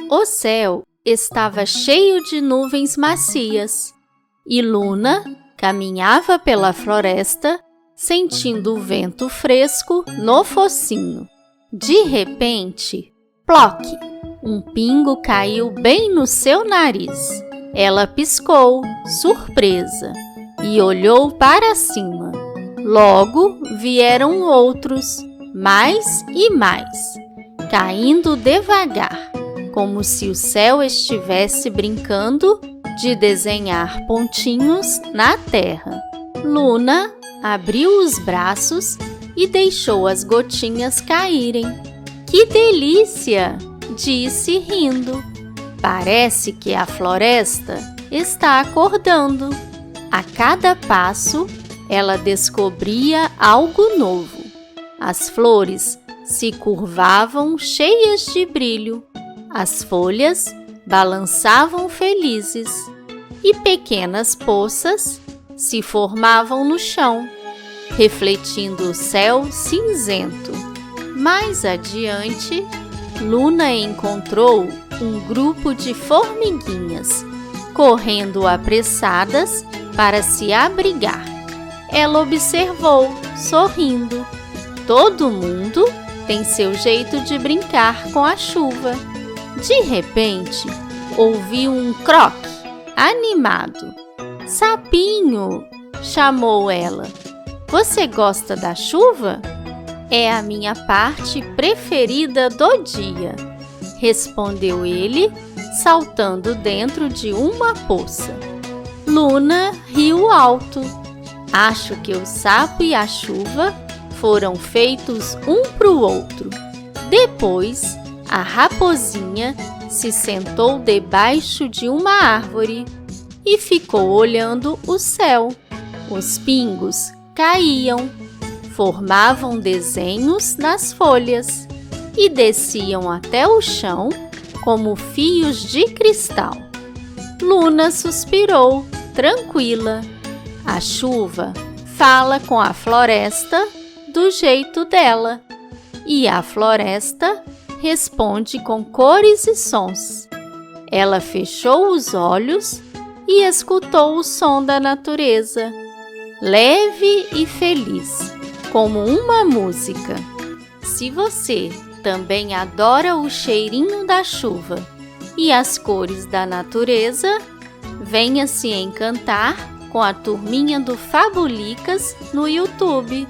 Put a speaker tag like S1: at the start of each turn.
S1: O céu estava cheio de nuvens macias e Luna caminhava pela floresta sentindo o vento fresco no focinho. De repente, ploc! Um pingo caiu bem no seu nariz. Ela piscou, surpresa, e olhou para cima. Logo vieram outros, mais e mais, caindo devagar, como se o céu estivesse brincando de desenhar pontinhos na terra. Luna abriu os braços e deixou as gotinhas caírem. Que delícia! Disse rindo. Parece que a floresta está acordando. A cada passo, ela descobria algo novo. As flores se curvavam cheias de brilho, as folhas balançavam felizes e pequenas poças se formavam no chão, refletindo o céu cinzento. Mais adiante, Luna encontrou um grupo de formiguinhas, correndo apressadas para se abrigar. Ela observou, sorrindo. Todo mundo tem seu jeito de brincar com a chuva. De repente, ouviu um croque animado. "Sapinho!" chamou ela. "Você gosta da chuva?" "É a minha parte preferida do dia", respondeu ele, saltando dentro de uma poça. Luna riu alto. Acho que o sapo e a chuva foram feitos um para o outro. Depois, a raposinha se sentou debaixo de uma árvore e ficou olhando o céu. Os pingos caíam, formavam desenhos nas folhas e desciam até o chão como fios de cristal. Luna suspirou, tranquila. A chuva fala com a floresta do jeito dela, e a floresta responde com cores e sons. Ela fechou os olhos e escutou o som da natureza, leve e feliz, como uma música. Se você também adora o cheirinho da chuva e as cores da natureza, venha se encantar com a turminha do Fabulicas no YouTube.